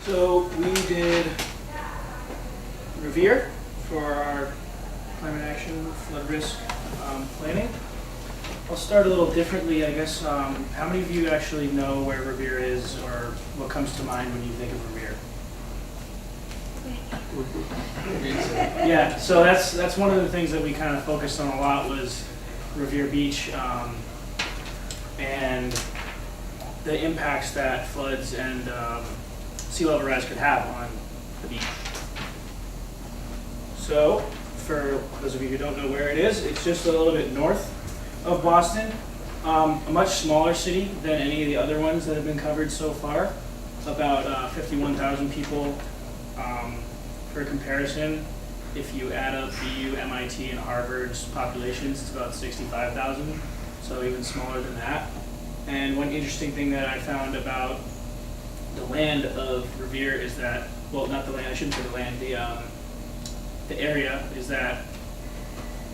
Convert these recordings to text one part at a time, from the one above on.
So we did Revere for our climate action flood risk planning. I'll start a little differently, I guess. How many of you actually know where Revere is, or what comes to mind when you think of Revere? Yeah, so that's one of the things that we kind of focused on a lot was Revere Beach and the impacts that floods and sea level rise could have on the beach. So, for those of you who don't know where it is, it's just a little bit north of Boston, a much smaller city than any of the other ones that have been covered so far, about 51,000 people. For comparison, if you add up BU, MIT, and Harvard's populations, it's about 65,000, so even smaller than that. And one interesting thing that I found about the land of Revere is that, well, not the land, I shouldn't say the land, the area is that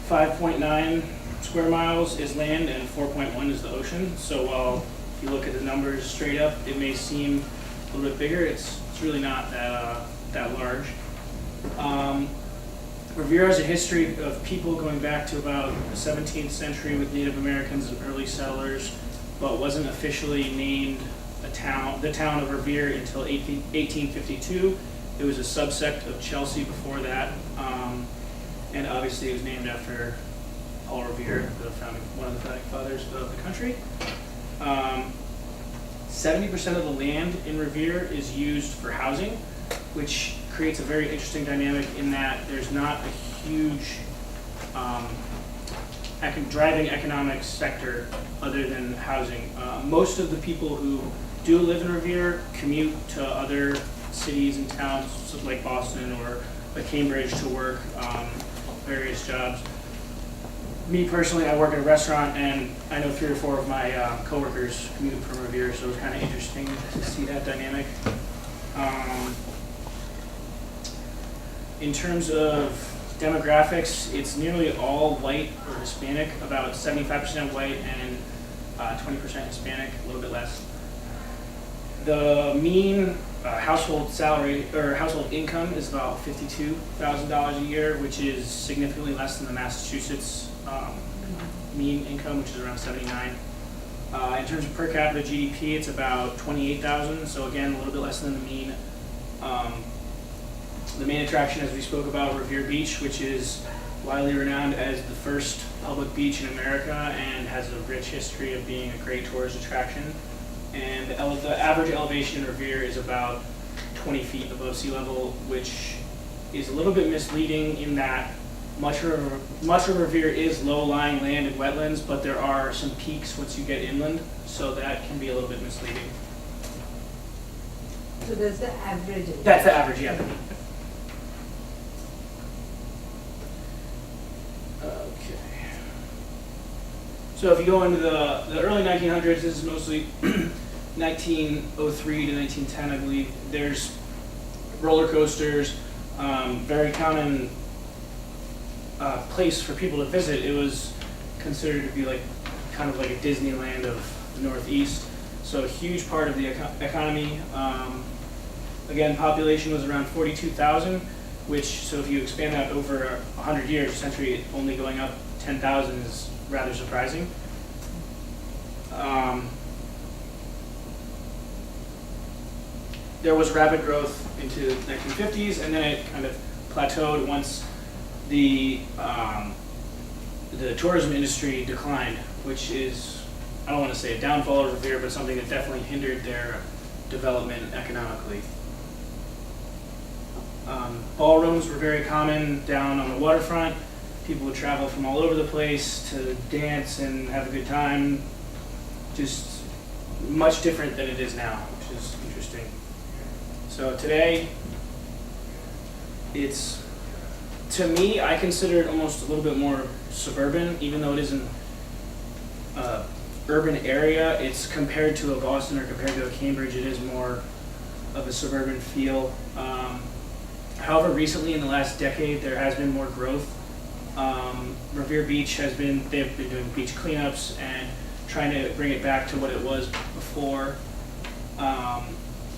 5.9 square miles is land and 4.1 is the ocean. So while if you look at the numbers straight up, it may seem a little bit bigger. It's really not that large. Revere has a history of people going back to about the 17th century with Native Americans and early settlers, but wasn't officially named the town of Revere until 1852. It was a subsect of Chelsea before that, and obviously it was named after Paul Revere, one of the founding fathers of the country. 70% of the land in Revere is used for housing, which creates a very interesting dynamic in that there's not a huge driving economic sector other than housing. Most of the people who do live in Revere commute to other cities and towns like Boston or Cambridge to work various jobs. Me personally, I work at a restaurant, and I know 3 or 4 of my coworkers commute from Revere, so it was kind of interesting to see that dynamic. In terms of demographics, it's nearly all white or Hispanic, about 75% white and 20% Hispanic, a little bit less. The mean household salary or household income is about $52,000 a year, which is significantly less than the Massachusetts mean income, which is around 79. In terms of per capita GDP, it's about 28,000, so again, a little bit less than the mean. The main attraction, as we spoke about, Revere Beach, which is widely renowned as the first public beach in America and has a rich history of being a great tourist attraction. And the average elevation in Revere is about 20 feet above sea level, which is a little bit misleading in that much of Revere is low-lying land and wetlands, but there are some peaks once you get inland, so that can be a little bit misleading. So that's the average? That's the average, yeah. Okay. So if you go into the early 1900s, this is mostly 1903 to 1910, I believe. There's roller coasters, very common place for people to visit. It was considered to be kind of like a Disneyland of the Northeast. So a huge part of the economy. Again, population was around 42,000, which, so if you expand that over 100 years, essentially only going up 10,000 is rather surprising. There was rapid growth into the 1950s, and then it kind of plateaued once the tourism industry declined, which is, I don't want to say a downfall of Revere, but something that definitely hindered their development economically. Ballrooms were very common down on the waterfront. People would travel from all over the place to dance and have a good time. Just much different than it is now, which is interesting. So today, to me, I consider it almost a little bit more suburban, even though it isn't an urban area. It's compared to a Boston or compared to a Cambridge, it is more of a suburban feel. However, recently in the last decade, there has been more growth. Revere Beach they've been doing beach cleanups and trying to bring it back to what it was before.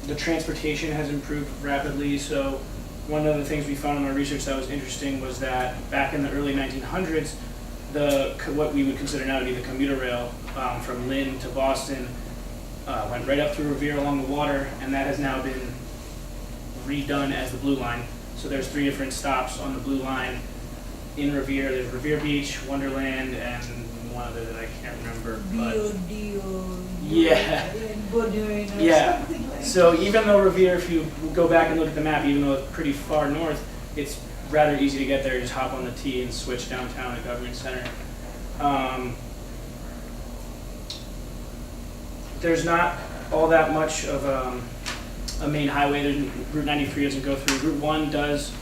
The transportation has improved rapidly. So one of the things we found in our research that was interesting was that back in the early 1900s, what we would consider now to be the commuter rail from Lynn to Boston went right up through Revere along the water, and that has now been redone as the Blue Line. So there's 3 different stops on the Blue Line in Revere. There's Revere Beach, Wonderland, and one other that I can't remember. Yeah. Yeah. So even though Revere, if you go back and look at the map, even though it's pretty far north, it's rather easy to get there. Just hop on the T and switch downtown to Government Center. There's not all that much of a main highway. Route 93 doesn't go through. Route 1 does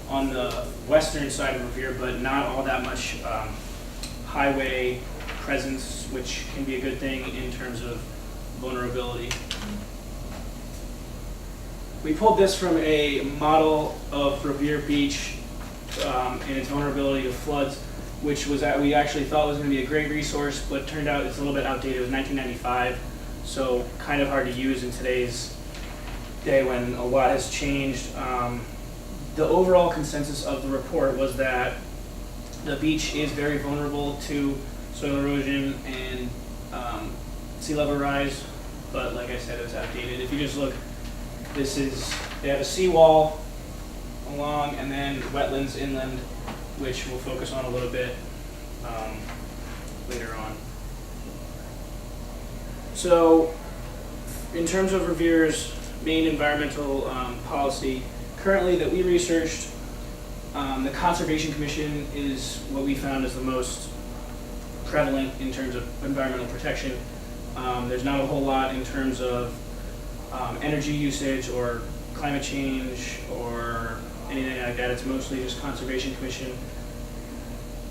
on the western side of Revere, but not all that much highway presence, which can be a good thing in terms of vulnerability. We pulled this from a model of Revere Beach and its vulnerability to floods, which was we actually thought was going to be a great resource, but turned out it's a little bit outdated. It was 1995, so kind of hard to use in today's day when a lot has changed. The overall consensus of the report was that the beach is very vulnerable to soil erosion and sea level rise, but like I said, it was outdated. If you just look, they have a seawall along and then wetlands inland, which we'll focus on a little bit later on. So in terms of Revere's main environmental policy, currently that we researched, the Conservation Commission is what we found is the most prevalent in terms of environmental protection. There's not a whole lot in terms of energy usage or climate change or anything like that. It's mostly just Conservation Commission,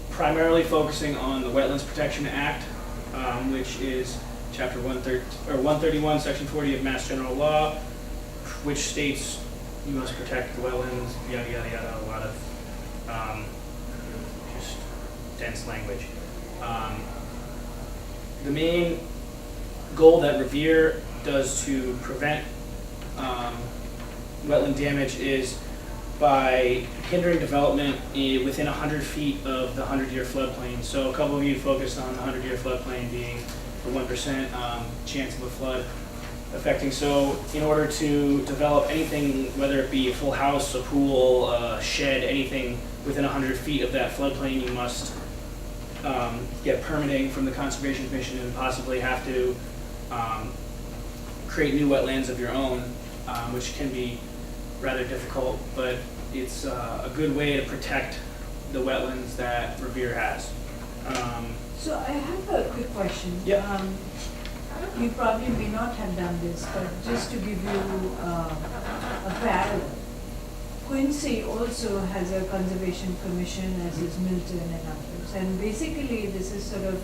primarily focusing on the Wetlands Protection Act, which is Chapter 131, Section 40 of Mass General Law, which states you must protect the wetlands, yada, yada, yada, a lot of just dense language. The main goal that Revere does to prevent wetland damage is by hindering development within 100 feet of the 100-year floodplain. So a couple of you focused on the 100-year floodplain being the 1% chance of a flood affecting. So in order to develop anything, whether it be a full house, a pool, a shed, anything within 100 feet of that floodplain, you must get permitting from the Conservation Commission and possibly have to create new wetlands of your own, which can be rather difficult, but it's a good way to protect the wetlands that Revere has. So I have a quick question. Yeah. You probably may not have done this, but just to give you a parallel, Quincy also has a conservation commission, as is Milton and others. And basically, this is sort of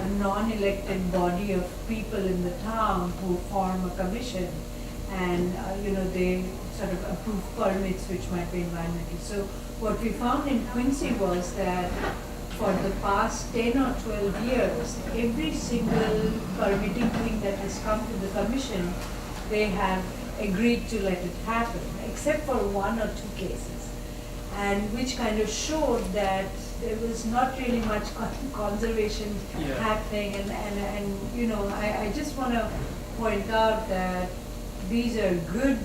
a non-elected body of people in the town who form a commission, and they sort of approve permits which might be environmental. So what we found in Quincy was that for the past 10 or 12 years, every single permitting thing that has come to the commission, they have agreed to let it happen, except for 1 or 2 cases, and which kind of showed that there was not really much conservation happening. And I just want to point out that these are good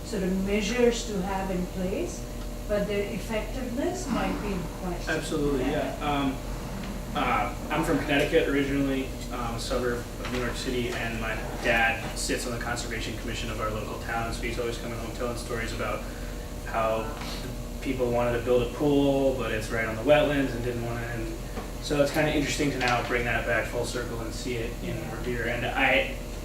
sort of measures to have in place, but their effectiveness might be in question. Absolutely, yeah. I'm from Connecticut originally, a suburb of New York City, and my dad sits on the Conservation Commission of our local town, so he's always coming home telling stories about how people wanted to build a pool, but it's right on the wetlands and didn't want to. And so it's kind of interesting to now bring that back full circle and see it in Revere. And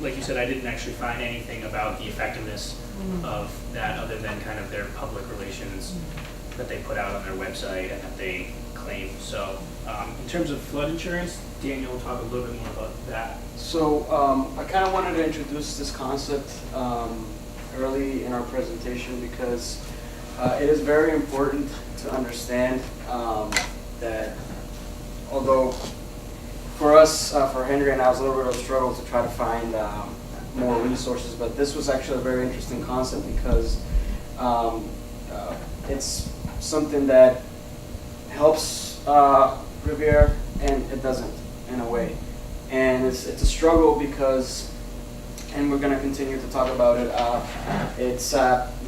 like you said, I didn't actually find anything about the effectiveness of that other than kind of their public relations that they put out on their website and that they claim. So in terms of flood insurance, Daniel will talk a little bit more about that. So I kind of wanted to introduce this concept early in our presentation because it is very important to understand that although for us, for Henry and I, it was a little bit of a struggle to try to find more resources. But this was actually a very interesting concept because it's something that helps Revere and it doesn't in a way. And it's a struggle because, and we're going to continue to talk about it, it's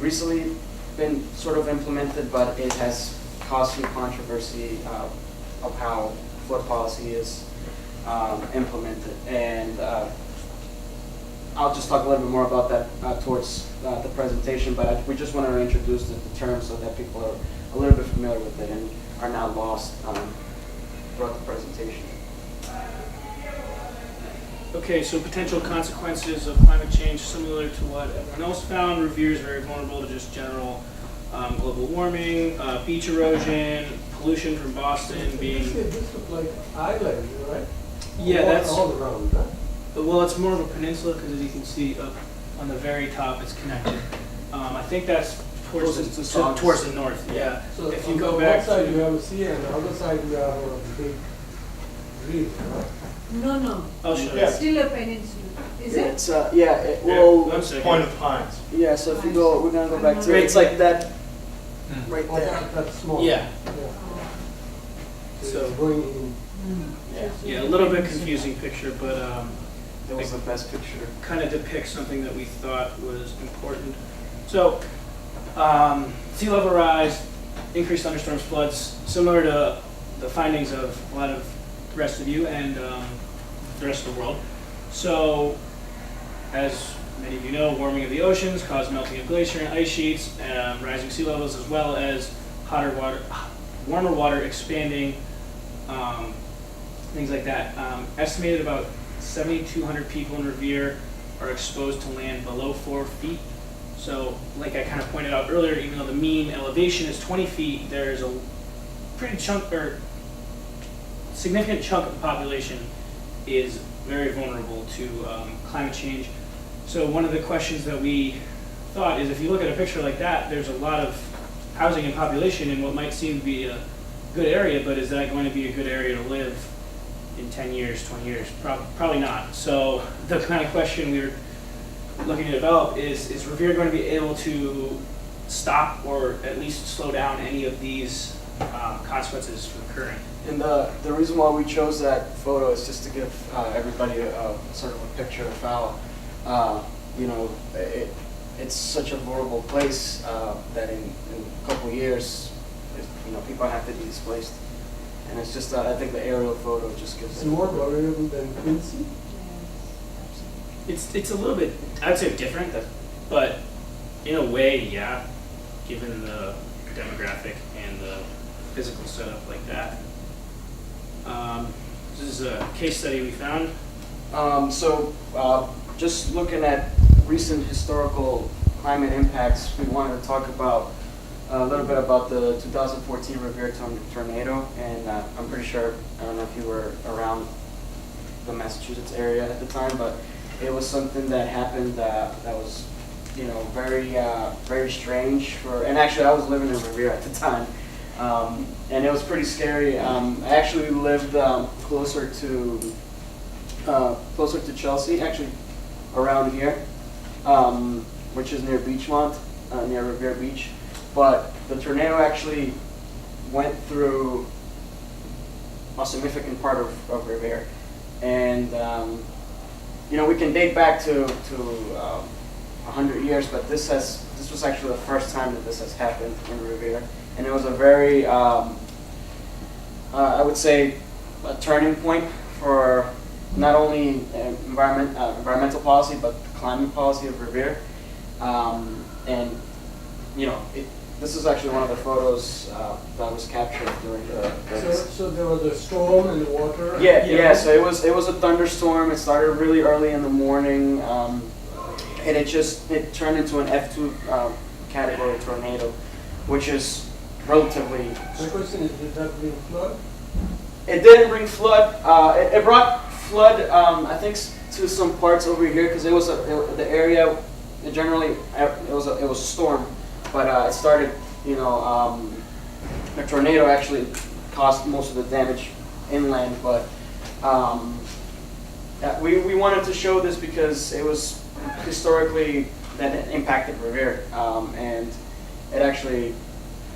recently been sort of implemented, but it has caused some controversy of how flood policy is implemented. And I'll just talk a little bit more about that towards the presentation, but we just wanted to introduce the term so that people are a little bit familiar with it and are not lost throughout the presentation. Okay, so potential consequences of climate change, similar to what everyone else found. Revere is very vulnerable to just general global warming, beach erosion, pollution from Boston being. This looks like islands, right? Yeah, that's. All around, huh? Well, it's more of a peninsula because as you can see up on the very top, it's connected. I think that's towards the north. Yeah. So if you on go the back one side to, you have a sea and the other side you have a big reef, right? No, I'll show you. Yeah. still a peninsula, is it? It's Well, one second. Point of Pines. yeah. So if you go, we're gonna go back to it. It's like that right Oh, there. that's small. Yeah. So So- it's going in. Yeah, Yeah, a little bit confusing picture, but that was the best picture. kind of depicts something that we thought was important. So, sea level rise, increased thunderstorms, floods, similar to the findings of a lot of the rest of you and the rest of the world. So, as many of you know, warming of the oceans cause melting of glacier and ice sheets, rising sea levels, as well as warmer water expanding, things like that. Estimated about 7,200 people in Revere are exposed to land below 4 feet. So, like I kind of pointed out earlier, even though the mean elevation is 20 feet, there's a pretty significant chunk of the population is very vulnerable to climate change. So one of the questions that we thought is, if you look at a picture like that, there's a lot of housing and population in what might seem to be a good area, but is that going to be a good area to live in 10 years, 20 years? Probably not. So the kind of question we were looking to develop is Revere going to be able to stop or at least slow down any of these consequences from occurring? And the reason why we chose that photo is just to give everybody a sort of a picture of how, it's such a vulnerable place that in a couple of years, people have to be displaced. And it's just, I think the aerial photo just gives It's it. more vulnerable than Quincy. It's a little bit, I'd say different, but in a way, yeah, given the demographic and the physical setup like that. This is a case study we found. Just looking at recent historical climate impacts, we wanted to talk about a little bit about the 2014 Revere tornado, and I'm pretty sure, I don't know if you were around the Massachusetts area at the time, but it was something that happened that was, very strange and actually I was living in Revere at the time, and it was pretty scary. I actually lived closer to Chelsea, actually around here, which is near Beachmont, near Revere Beach. But the tornado actually went through a significant part of Revere, and we can date back to 100 years, but this was actually the first time that this has happened in Revere, and it was a very, I would say, a turning point for not only environmental policy but the climate policy of Revere, this is actually one of the photos that was captured during the. So there was a storm in the water. Yeah. So it was a thunderstorm. It started really early in the morning, and it turned into an F2 category tornado, which is relatively. My question is, did that bring flood? It didn't bring flood. It brought flood, I think, to some parts over here because the area. Generally, it was a storm. But it started, the tornado actually caused most of the damage inland. But we wanted to show this because it was historically that impacted Revere, and it actually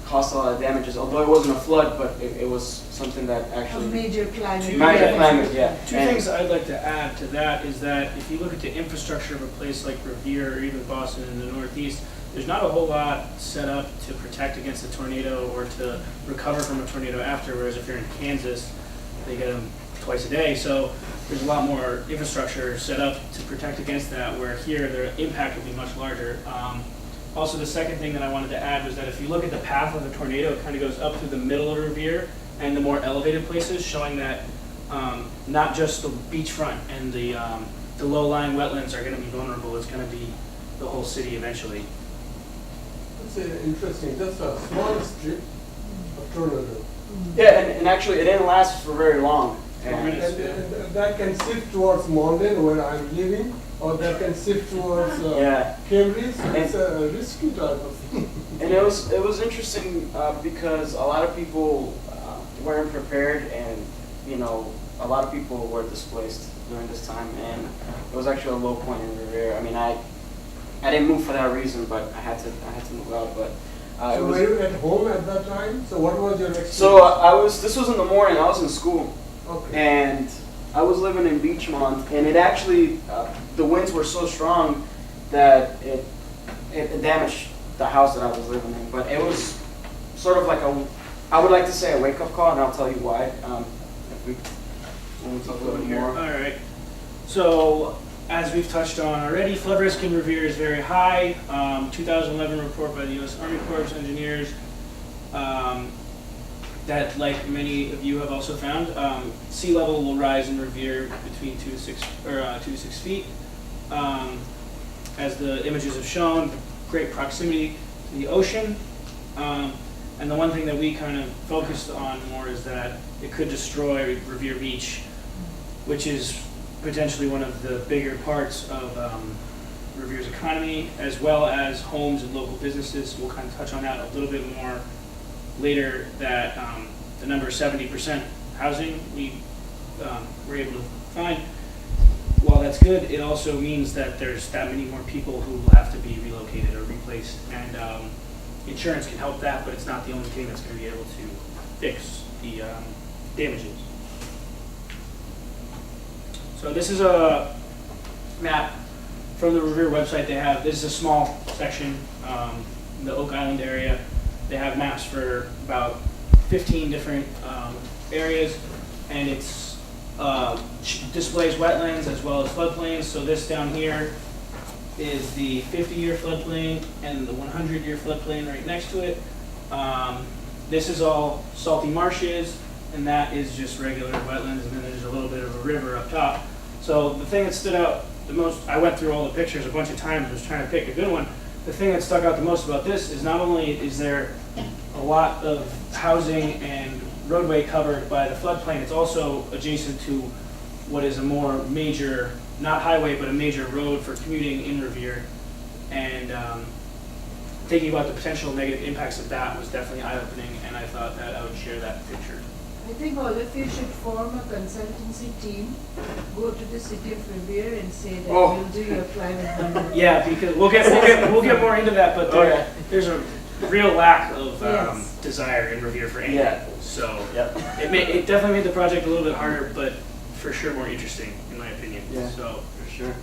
caused a lot of damages. Although it wasn't a flood, but it was something that A actually major climate. major Yeah. climate, yeah. Two And- things I'd like to add to that is that if you look at the infrastructure of a place like Revere or even Boston in the Northeast, there's not a whole lot set up to protect against a tornado or to recover from a tornado after, whereas if you're in Kansas, they get them twice a day. So there's a lot more infrastructure set up to protect against that, where here the impact will be much larger. Also, the second thing that I wanted to add was that if you look at the path of the tornado, it kind of goes up through the middle of Revere and the more elevated places, showing that not just the beachfront and the low-lying wetlands are going to be vulnerable. It's going to be the whole city eventually. It's interesting, just a small strip of tornado. Yeah, and actually it didn't last for very long. Four And- minutes. And that can shift towards Mountain where I'm living, or that can shift towards Yeah. Cambridge. It's a risky type of thing. And it was interesting because a lot of people weren't prepared, and a lot of people were displaced during this time, and it was actually a low point in Revere. I mean, I didn't move for that reason, but I had to move out. But it So was. were you at home at that time? So what was your experience? So this was in the morning. I was in school, Okay. and I was living in Beachmont, and it actually the winds were so strong that it damaged the house that I was living in. But it was sort of like I would like to say a wake-up call, and I'll tell you why. When we talk a little bit Here. more. All right. So, as we've touched on already, flood risk in Revere is very high. 2011 report by the U.S. Army Corps of Engineers that, like many of you have also found, sea level will rise in Revere between 2 to 6 feet. As the images have shown, great proximity to the ocean. And the one thing that we kind of focused on more is that it could destroy Revere Beach, which is potentially one of the bigger parts of Revere's economy, as well as homes and local businesses. We'll kind of touch on that a little bit more later, that the number 70% housing we were able to find. While that's good, it also means that there's that many more people who will have to be relocated or replaced. And insurance can help that, but it's not the only thing that's going to be able to fix the damages. So this is a map from the Revere website. They have, this is a small section, in the Oak Island area. They have maps for about 15 different areas, and it's displays wetlands as well as floodplains. So this down here is the 50-year floodplain and the 100-year floodplain right next to it. This is all salty marshes, and that is just regular wetlands, and then there's a little bit of a river up top. So the thing that stood out the most, I went through all the pictures a bunch of times, was trying to pick a good one. The thing that stuck out the most about this is not only is there a lot of housing and roadway covered by the floodplain, it's also adjacent to what is a more major, not highway, but a major road for commuting in Revere. And thinking about the potential negative impacts of that was definitely eye-opening, and I thought that I would share that picture. I think all of you should form a consultancy team, go to the city of Revere and say that Oh. we'll do your climate monitoring. Yeah, because we'll get more into that, but Oh, yeah. there's a real lack of Yes. desire in Revere for any Yeah. people. So Yep. it definitely made the project a little bit harder, but for sure more interesting, in my opinion. Yeah. So For sure.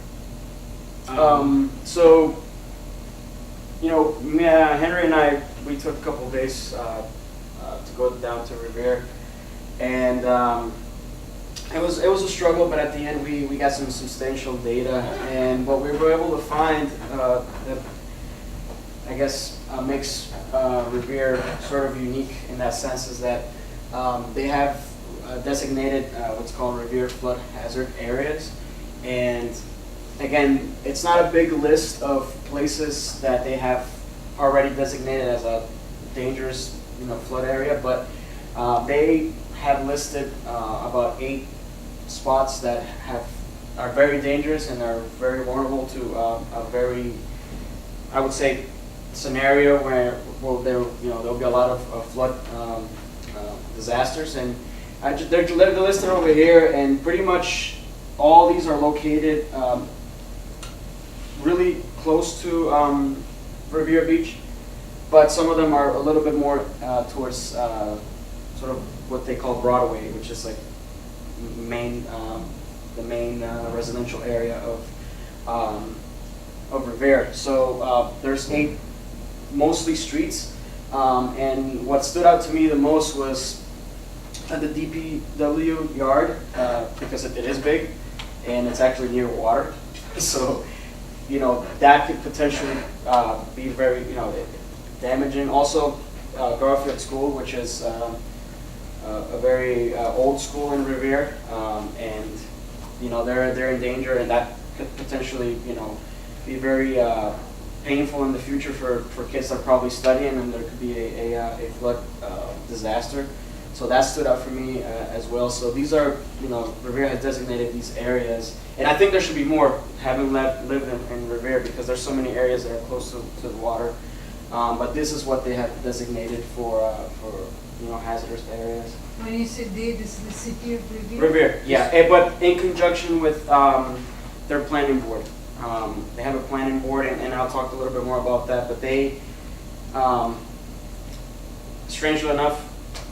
So, Henry and I, we took a couple of days to go down to Revere, and it was a struggle, but at the end we got some substantial data, and what we were able to find that I guess makes Revere sort of unique in that sense is that they have designated what's called Revere flood hazard areas, and again, it's not a big list of places that they have already designated as a dangerous, flood area, but they have listed about 8 spots that are very dangerous and are very vulnerable to a very, I would say, scenario where there'll be a lot of flood disasters, and they're listed over here, and pretty much all these are located really close to Revere Beach, but some of them are a little bit more towards sort of what they call Broadway, which is like main the main residential area of Revere. So there's 8 mostly streets, and what stood out to me the most was at the DPW yard, because it is big and it's actually near water. So, you know, that could potentially be very, you know, damaging. Also, Garfield School, which is a very old school in Revere, and you know they're in danger, and that could potentially, you know, be very painful in the future for kids that are probably studying, and there could be a flood disaster. So that stood out for me as well. So these are, you know, Revere has designated these areas, and I think there should be more, having lived in Revere, because there's so many areas that are close to the water. But this is what they have designated for you know, hazardous areas. When you say they, this is the city of Revere? Revere, yeah, but in conjunction with their planning board. They have a planning board, and I'll talk a little bit more about that, but they, strangely enough,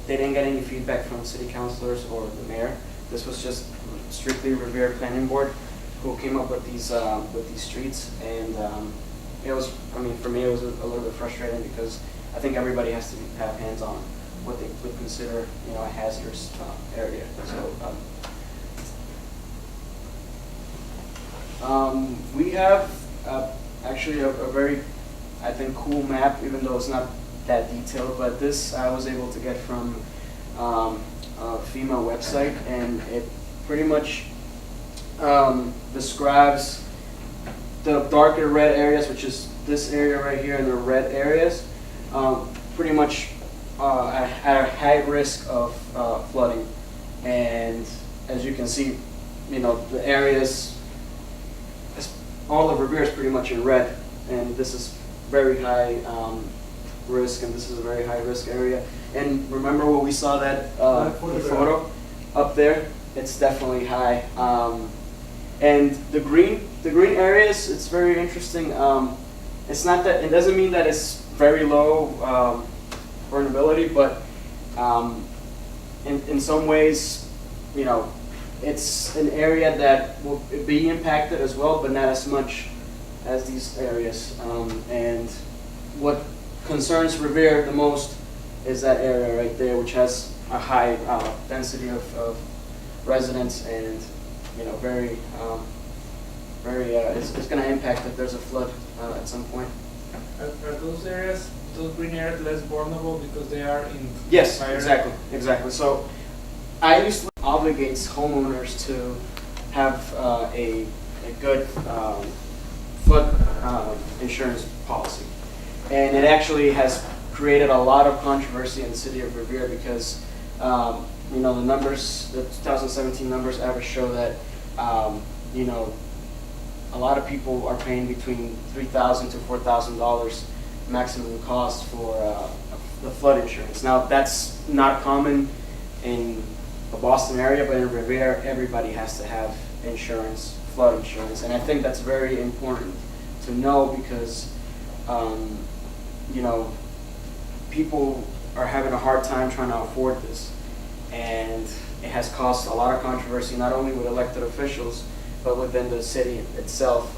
they didn't get any feedback from city councilors or the mayor. This was just strictly Revere Planning Board who came up with these streets, and it was, I mean, for me it was a little bit frustrating, because I think everybody has to have hands on what they would consider, you know, a hazardous area. So we have actually a very, I think, cool map, even though it's not that detailed, but this I was able to get from FEMA website, and it pretty much describes the darker red areas, which is this area right here, and the red areas, pretty much at a high risk of flooding. And as you can see, you know, the areas, all of Revere is pretty much in red, and this is very high risk, and this is a very high risk area. And remember when we saw that the photo up there, it's definitely high. And the green areas, it's very interesting. It's not that, it doesn't mean that it's very low vulnerability, but in some ways, you know, it's an area that will be impacted as well, but not as much as these areas. And what concerns Revere the most is that area right there, which has a high density of residents, and you know, very, it's going to impact if there's a flood at some point. Are those areas, those green areas, less vulnerable because they are in Yes, fire? exactly. So I used to obligates homeowners to have a good flood insurance policy. And it actually has created a lot of controversy in the city of Revere, because you know, the numbers, the 2017 numbers average show that you know, a lot of people are paying between $3,000 to $4,000 maximum cost for the flood insurance. Now, that's not common in the Boston area, but in Revere, everybody has to have insurance, flood insurance, and I think that's very important to know, because you know, people are having a hard time trying to afford this, and it has caused a lot of controversy, not only with elected officials, but within the city itself,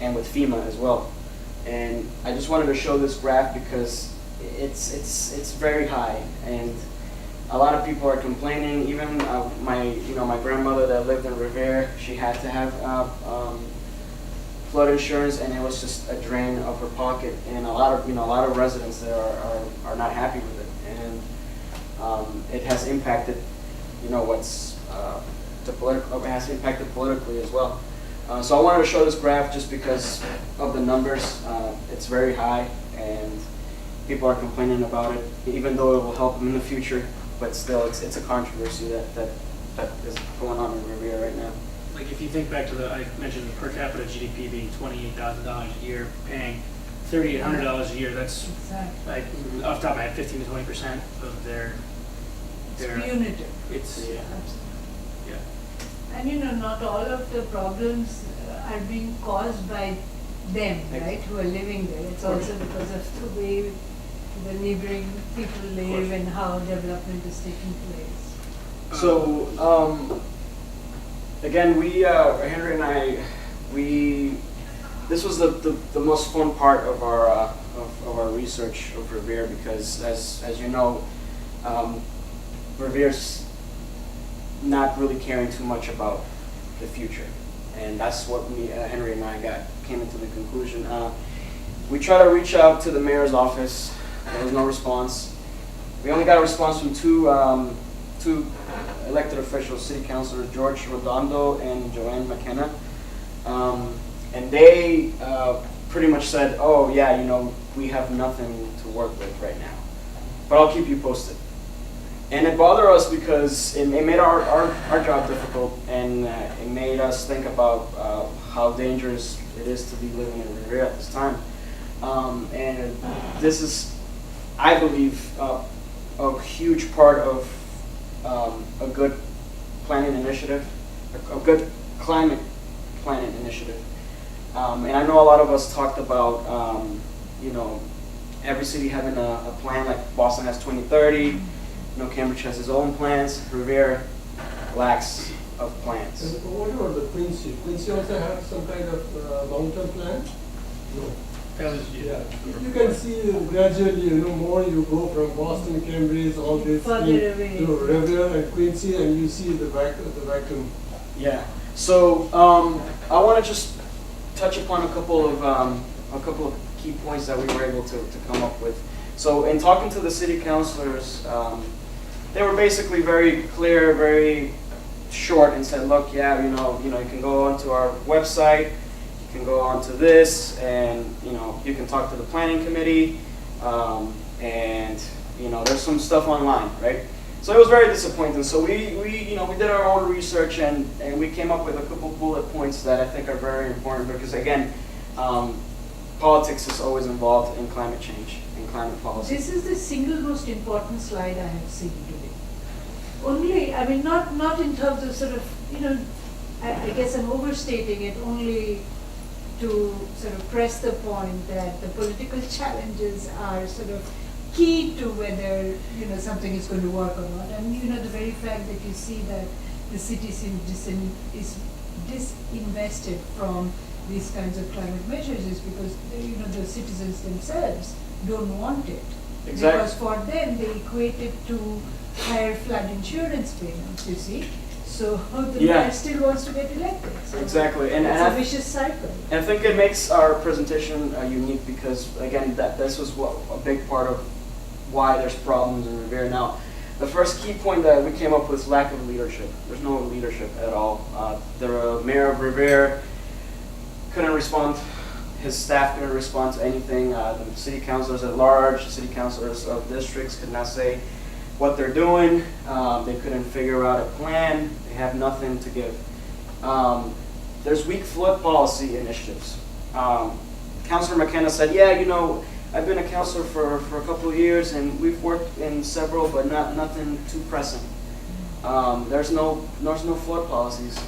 and with FEMA as well. And I just wanted to show this graph because it's very high, and a lot of people are complaining. Even my grandmother that lived in Revere, she had to have flood insurance, and it was just a drain of her pocket. And a lot of residents there are not happy with it, and it has impacted, you know, it has impacted politically as well. So I wanted to show this graph just because of the numbers. It's very high, and people are complaining about it, even though it will help them in the future. But still, it's a controversy that is going on in Revere right now. Like, if you think back to I mentioned the per capita GDP being $28,000 a year, paying $3,800 a year, that's Exactly. like, off the top of my head, 15 to 20% of their. It's punitive. It's, yeah. Absolutely. Yeah. And you know, not all of the problems are being caused by them, right, who are living there. It's also because of the way the neighboring people live and how development is taking place. So, again, Henry and I, this was the most fun part of our research of Revere, because as you know, Revere's not really caring too much about the future, and that's what Henry and I came into the conclusion. We tried to reach out to the mayor's office. There was no response. We only got a response from two elected officials, city councilors, George Redondo and Joanne McKenna. And they pretty much said, oh yeah, we have nothing to work with right now, but I'll keep you posted. And it bothered us because it made our job difficult, and it made us think about how dangerous it is to be living in Revere at this time. And this is, I believe, a huge part of a good planning initiative, a good climate planning initiative. And I know a lot of us talked about, every city having a plan, like Boston has 2030, Cambridge has its own plans, Revere lacks of plans. And what about the Quincy? Quincy also have some kind of long-term plan? No. Yeah. You can see gradually, more you go from Boston, Cambridge, all this Further away. to Revere and Quincy, and you see the vacuum. Yeah. So I want to just touch upon a couple of key points that we were able to come up with. So in talking to the city councilors, they were basically very clear, very short, and said, look, yeah, you can go onto our website, you can go onto this, and you can talk to the planning committee, and there's some stuff online, right? So it was very disappointing. So we did our own research, and we came up with a couple bullet points that I think are very important, because again, politics is always involved in climate change and climate policy. This is the single most important slide I have seen today. Only, not in terms of sort of, I guess I'm overstating it, only to sort of press the point that the political challenges are sort of key to whether, something is going to work or not. And, the very fact that you see that the city is disinvested from these kinds of climate measures is because, the citizens themselves don't want it. Exactly. Because for them, they equate it to higher flood insurance payments, you see. So the mayor still wants to get elected. So exactly. And it's a vicious cycle. And I think it makes our presentation unique because, again, this was a big part of why there's problems in Revere. Now, the first key point that we came up with is lack of leadership. There's no leadership at all. The mayor of Revere couldn't respond. His staff couldn't respond to anything. The city councilors at large, city councilors of districts could not say what they're doing. They couldn't figure out a plan. They have nothing to give. There's weak flood policy initiatives. Councilor McKenna said, yeah, I've been a councilor for a couple of years, and we've worked in several, but nothing too pressing. There's no flood policies.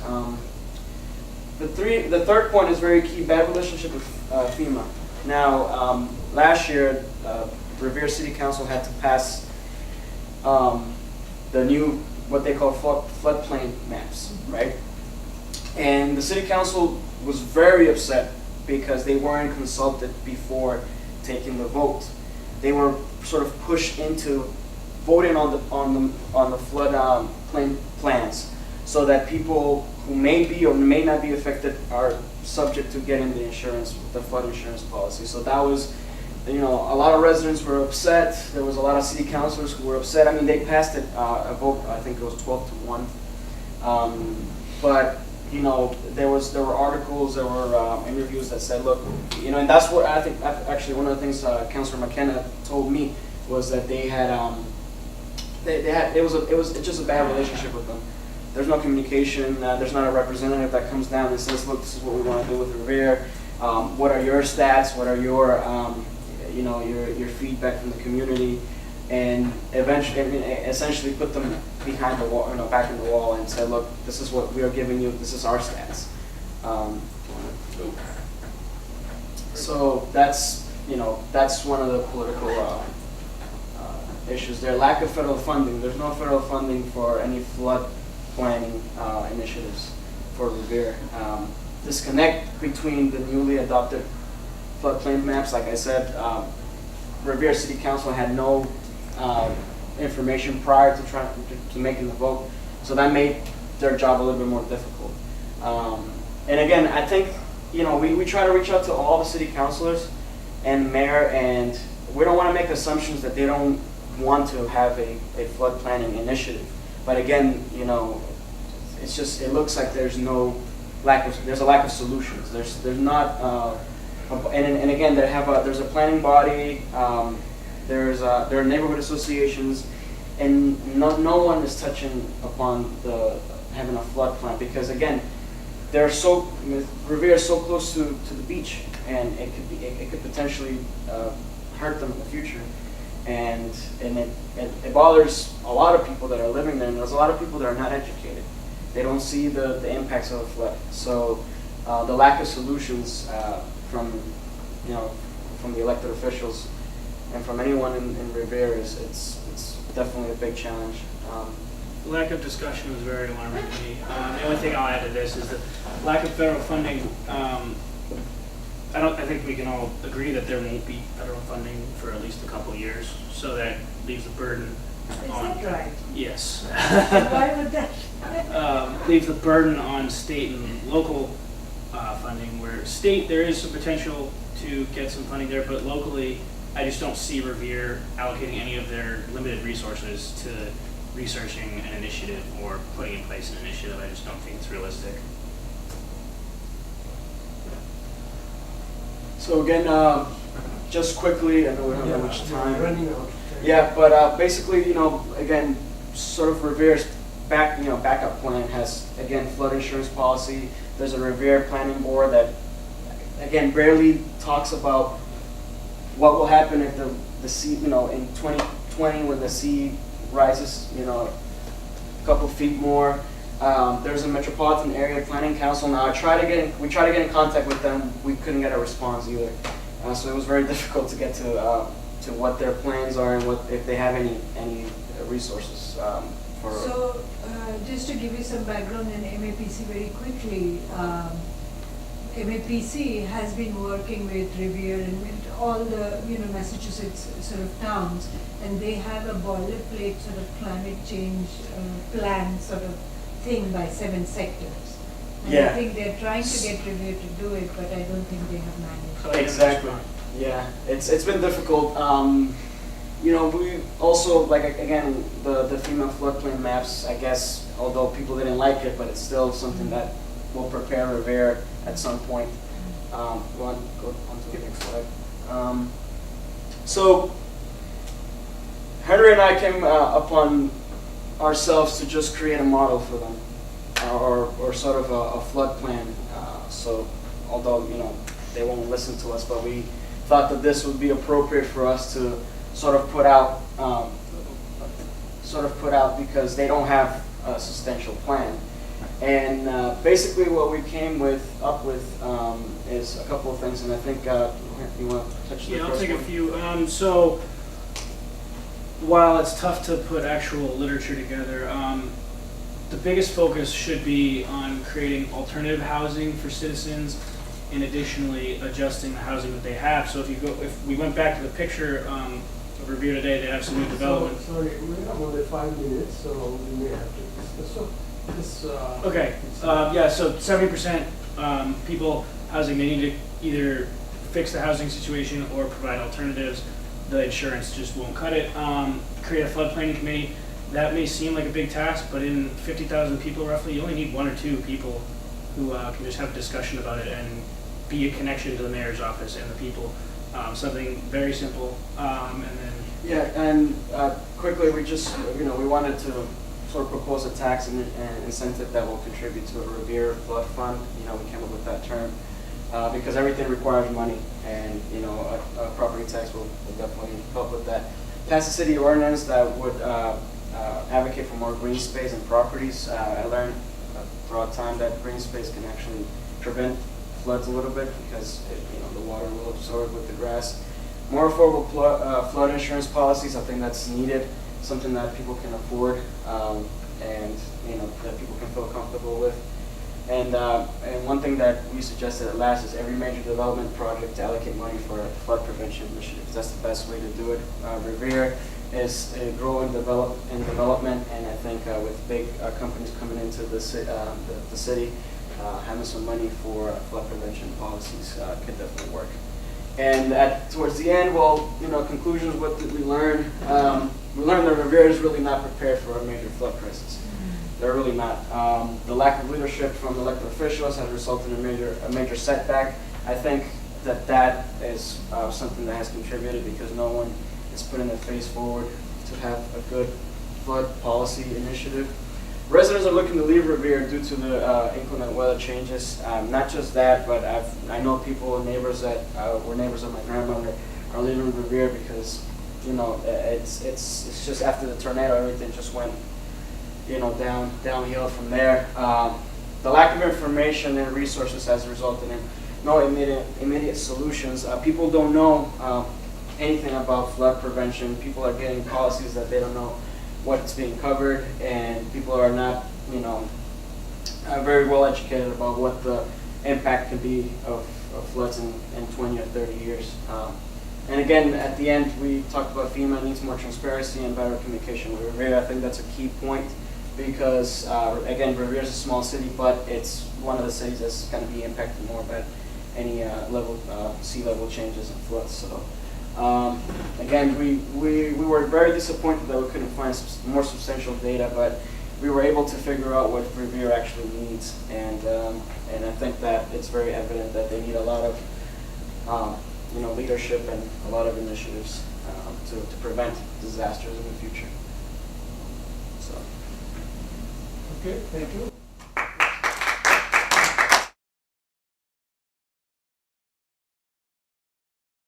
The third point is very key: bad relationship with FEMA. Now, last year, Revere City Council had to pass the new, what they call floodplain maps, right? And the City Council was very upset because they weren't consulted before taking the vote. They were sort of pushed into voting on the flood plain plans, so that people who may be or may not be affected are subject to getting the insurance, the flood insurance policy. So that was, a lot of residents were upset. There was a lot of city councilors who were upset. I mean, they passed it, a vote, I think it was 12-1. But there were articles, there were interviews that said, look, and that's what I think. Actually, one of the things Councilor McKenna told me was that they had, it was just a bad relationship with them. There's no communication. There's not a representative that comes down and says, look, this is what we want to do with Revere. What are your stats? What are your, your feedback from the community? And essentially put them behind the wall, back in the wall, and say, look, this is what we are giving you. This is our stats. So that's, that's one of the political issues there. Lack of federal funding. There's no federal funding for any flood planning initiatives for Revere. Disconnect between the newly adopted floodplain maps. Like I said, Revere City Council had no information prior to making the vote, so that made their job a little bit more difficult. And again, I think we try to reach out to all the city councilors and mayor, and we don't want to make assumptions that they don't want to have a flood planning initiative. But again, it's just, it looks like there's a lack of solutions. There's not, and again, there's a planning body, there are neighborhood associations, and no one is touching upon having a flood plan, because again, Revere is so close to the beach, and it could potentially hurt them in the future. And it bothers a lot of people that are living there, and there's a lot of people that are not educated. They don't see the impacts of a flood. So the lack of solutions from the elected officials and from anyone in Revere it's definitely a big challenge. The lack of discussion was very alarming to me. The only thing I'll add to this is the lack of federal funding. I think we can all agree that there won't be federal funding for at least a couple years, so that leaves the burden Is on. that right? Yes. Why would that? Leaves the burden on state and local funding, where state, there is some potential to get some funding there, but locally, I just don't see Revere allocating any of their limited resources to researching an initiative or putting in place an initiative. I just don't think it's realistic. So again, just quickly, I know we don't have much time. Running out. Yeah, but basically, again, sort of Revere's backup plan has, again, flood insurance policy. There's a Revere planning board that, again, barely talks about what will happen if the sea, in 2020 when the sea rises, a couple feet more. There's a Metropolitan Area Planning Council now. We tried to get in contact with them. We couldn't get a response either. So it was very difficult to get to what their plans are and if they have any resources for. So, just to give you some background in MAPC very quickly, MAPC has been working with Revere and with all the Massachusetts sort of towns, and they have a boilerplate sort of climate change plan sort of thing by 7 sectors. And Yeah. I think they're trying to get Revere to do it, but I don't think they have managed. Exactly. Yeah, it's been difficult. We also, again, the FEMA floodplain maps, I guess, although people didn't like it, but it's still something that will prepare Revere at some point. Go on to the next slide. So, Henry and I came upon ourselves to just create a model for them, or sort of a flood plan. So, although, they won't listen to us, but we thought that this would be appropriate for us to sort of put out because they don't have a substantial plan. And basically what we came up with is a couple of things, and I think you want to touch the Yeah, I'll first take a one? few. So while it's tough to put actual literature together, the biggest focus should be on creating alternative housing for citizens, and additionally adjusting the housing that they have. So if we went back to the picture of Revere today, they have some new development. Sorry, we have only 5 minutes, so we may have to discuss. So this. Okay, yeah, so 70% people housing, they need to either fix the housing situation or provide alternatives. The insurance just won't cut it. Create a flood planning committee. That may seem like a big task, but in 50,000 people roughly, you only need 1 or 2 people who can just have a discussion about it and be a connection to the mayor's office and the people. Something very simple, and then. Yeah, and quickly, we just, we wanted to sort of propose a tax and incentive that will contribute to a Revere flood fund. We came up with that term because everything requires money, and a property tax will definitely help with that. Pass a city ordinance that would advocate for more green space and properties. I learned throughout time that green space can actually prevent floods a little bit because the water will absorb with the grass. More affordable flood insurance policies, I think that's needed, something that people can afford, and that people can feel comfortable with. And one thing that we suggested at last is every major development project to allocate money for flood prevention initiatives. That's the best way to do it. Revere is growing development, and I think with big companies coming into the city, having some money for flood prevention policies could definitely work. And towards the end, conclusions, what did we learn? We learned that Revere is really not prepared for a major flood crisis. They're really not. The lack of leadership from elected officials has resulted in a major setback. I think that is something that has contributed because no one is putting their face forward to have a good flood policy initiative. Residents are looking to leave Revere due to the inclement weather changes. Not just that, but I know people and neighbors that were neighbors of my grandmother are leaving Revere because it's just after the tornado, everything just went downhill from there. The lack of information and resources has resulted in no immediate solutions. People don't know anything about flood prevention. People are getting policies that they don't know what's being covered, and people are not, very well educated about what the impact could be of floods in 20 or 30 years. And again, at the end, we talked about FEMA needs more transparency and better communication with Revere. I think that's a key point because, again, Revere is a small city, but it's one of the cities that's going to be impacted more by any sea level changes and floods. So, again, we were very disappointed that we couldn't find more substantial data, but we were able to figure out what Revere actually needs, and I think that it's very evident that they need a lot of leadership and a lot of initiatives to prevent disasters in the future. So. Okay, thank you.